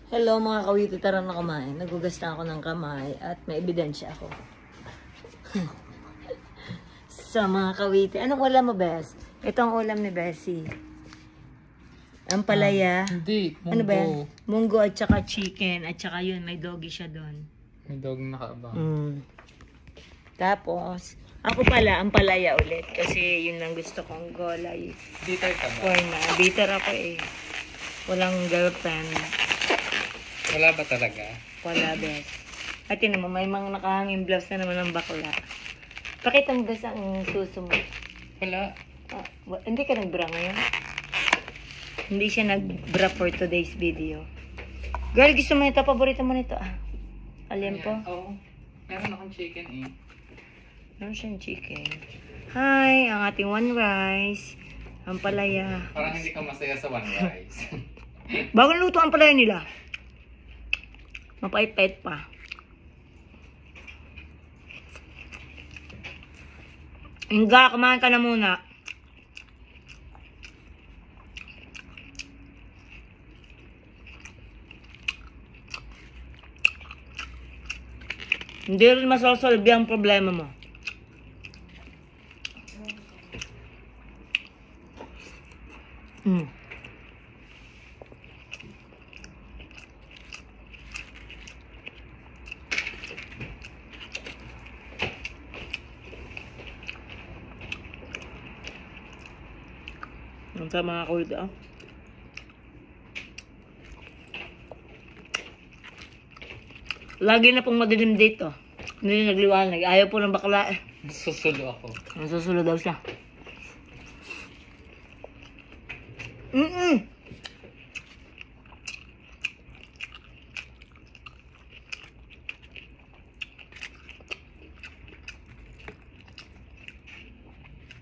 Hello mga kawiti, tara na kumain. Nagugas na ako ng kamay at may ebidensya ako. Sa mga kawiti. Anong ulam mo, Bes? Ito ang ulam ni Bessie. Ang palaya. Hindi, munggo. Ano ba yan? Munggo at saka chicken. At saka yun, may doggy siya doon. May dog na nakaabang. Tapos, ako pala, ang palaya ulit. Kasi yun lang gusto kong gulay. Bitter ka ba? Corn na. Bitter ako eh. Walang girlfriend. Wala ba talaga? Wala, Bes. At yun naman, may mga nakahanging blouse na naman ng bakla. Pakita mo, Bes, ang suso mo. Wala. Hindi ka nagbra ngayon? Hindi siya nagbra for today's video. Girl, gusto mo nito? Paborito mo nito? Alin po? Oo. Meron akong chicken eh. Meron siyang chicken. Hi, ang ating one rice. Ang palaya. Parang hindi ka masaya sa one rice. Bagong luto ang palaya nila. Mapait-pait pa. Inga, kumain ka na muna. Hindi rin masosolve ang problema mo. Ang sa mga kulit ah. Lagi na pong madilim dito. Hindi nagliwanag. Ayaw po ng bakla eh. Susulo ako. Nasusulo daw siya.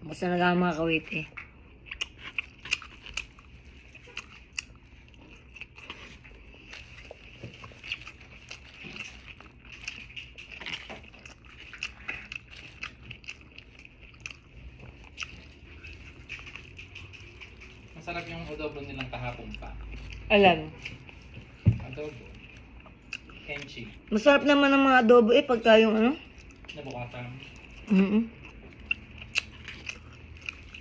Basta nag mga kawit eh. Masarap yung adobo nilang kahapon pa. Alam. Adobo. Kenchi. Masarap naman ang mga adobo eh pagka yung ano. Nabukatan.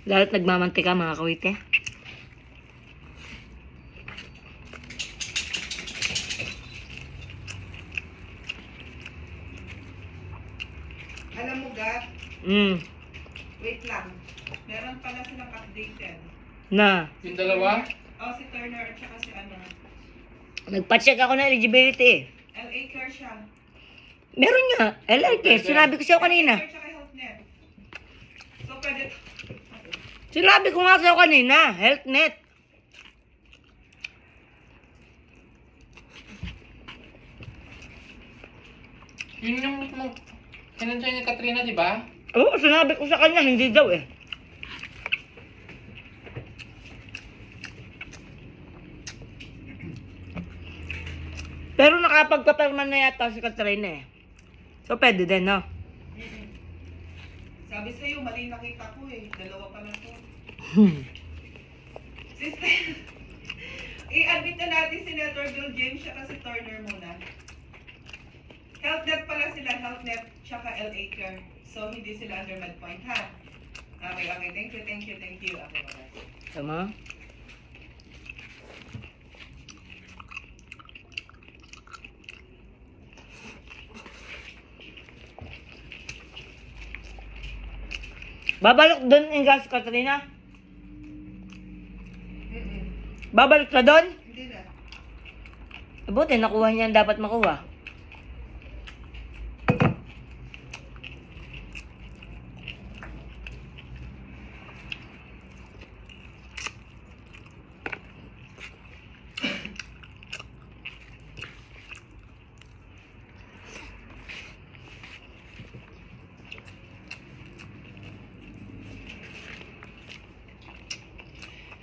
Lalo't nagmamantika mga kawit eh. Alam mo, Gat? Wait lang. Meron pala silang updated. Na. Yung dalawa? Oh, si Turner at saka si ano. Nagpa-check ako na eligibility. LA Care siya. Meron nga. LRK. Sinabi ko sa'yo kanina. LA Care tsaka HealthNet. So, pwede... Sinabi ko nga sa'yo kanina. HealthNet. Yun yung mismo. Kinanjoy ni Katrina, di ba? Oo, sinabi ko sa kanya. Hindi daw eh. Pero nakapagpapirman na yata si Katrina eh. So, pwede din, no? Sabi sa'yo, mali nakita ko eh. Dalawa pala to. Sister, i-admit na natin si Senator Bill James siya kasi Turner muna. HealthNet pala sila, HealthNet tsaka LA Care. So, hindi sila under MedPoint, ha? Okay, okay. Thank you. Okay, bye-bye. Tama? Babalik doon yung gas, Katrina? Babalik ka doon? Hindi na. Buti, nakuha niya ang dapat makuha.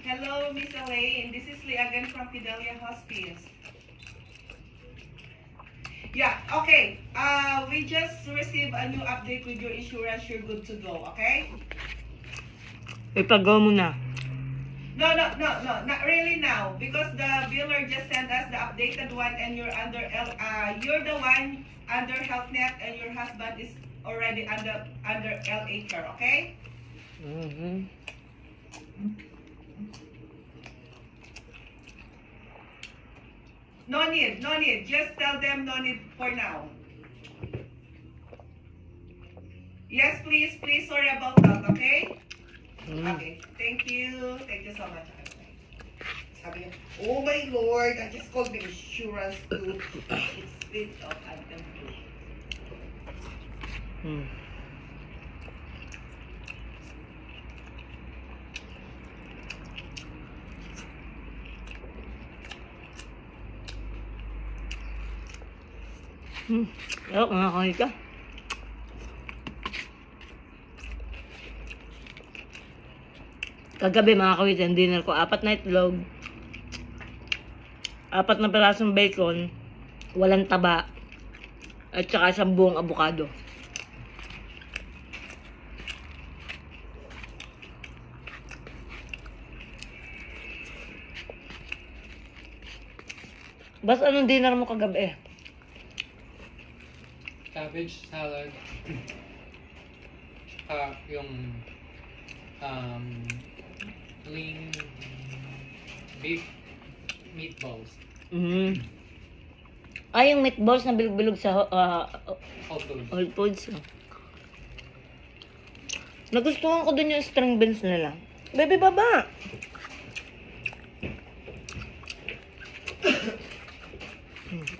Hello, Miss Elaine. This is Lee again from Fidelia Hospice. Yeah, okay. We just received a new update with your insurance. You're good to go, okay? Ipagawa mo na. No, not really now because the biller just sent us the updated one, and you're you're the one under HealthNet, and your husband is already under LA Care, okay? Mhm. No need. Just tell them no need for now. Yes, please. Sorry about that, okay? Okay. Thank you so much. Sabi niya, oh my Lord, I just called the insurance to split of item 2. Hmm. Ayok, mga ka. Kagabi mga kawit, ang dinner ko, 4 na itlog, 4 na pirasong bacon, walang taba, at saka 1 buong avocado. Bas, anong dinner mo kagabi? Cabbage salad. Yung lean beef meatballs. Ay, yung meatballs na bilog-bilog sa Whole Whole Foods. Foods. Nagustuhan ko dun yung string beans nila. Baby, baba!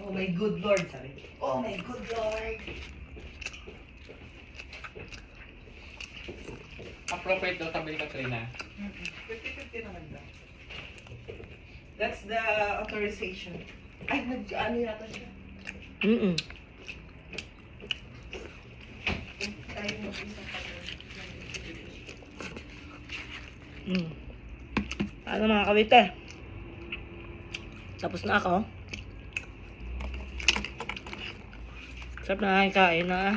Oh my good Lord, sabi. Oh my good Lord. Appropriate daw sabi ni Katrina. 50-50 naman daw. That's the authorization. Ay, ano yata siya? Ay, mag-isa pa rin. Ano mga kawite? Tapos na ako. Sarap na kain na.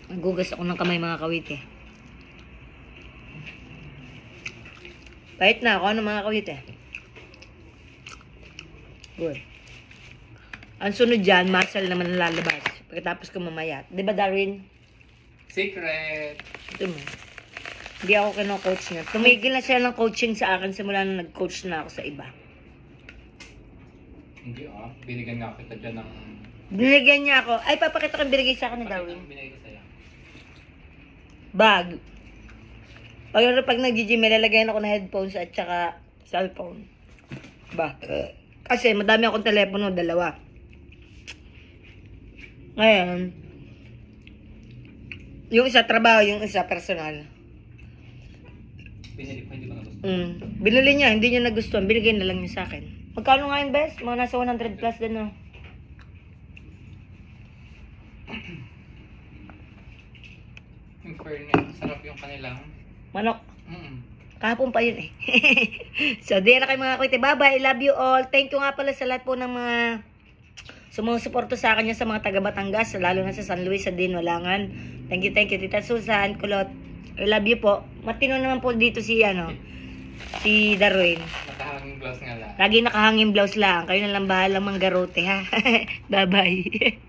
Nagugas ako ng kamay mga kawite. Pahit na ako. Ano mga kawite? Good. Ang sunod dyan, muscle naman ang lalabas. Pagkatapos ko mamayat. Diba, Darwin? Secret! Ito mo. Hindi ako kino-coach niya. Tumigil na siya ng coaching sa akin simula nung nag-coach na ako sa iba. Hindi binigyan nga kita dyan ng... Binigyan niya ako. Ay, papakita ko yung binigay sa akin ni Darwin. Binigay ko sa'yo. Bag. Pag nag-gym, lalagayan ako ng headphones at saka cellphone. Ba? Kasi madami akong telepono, 2. Ngayon, yung isa trabaho, yung isa personal. Binili ko, hindi ko nagustuhan. Binili niya, hindi niya nagustuhan. Binigay na lang niya sa akin. Magkano nga yun, best? Mga nasa 100 plus din, no? In fairness, sarap yung kanilang... Manok. Mm-mm. Kahapon pa yun eh. So, di na kayo mga kwete. Bye-bye. I love you all. Thank you nga pala sa lahat po ng mga sumusuporto sa kanya sa mga taga Batangas, lalo na sa San Luis, sa Dinwalangan. Thank you, Tita Susan, Kulot. I love you po. Matino naman po dito si Darwin. Nakahanging blouse nga lang. Lagi nakahanging blouse lang. Kayo na lang bahalang manggarote, ha? Bye-bye.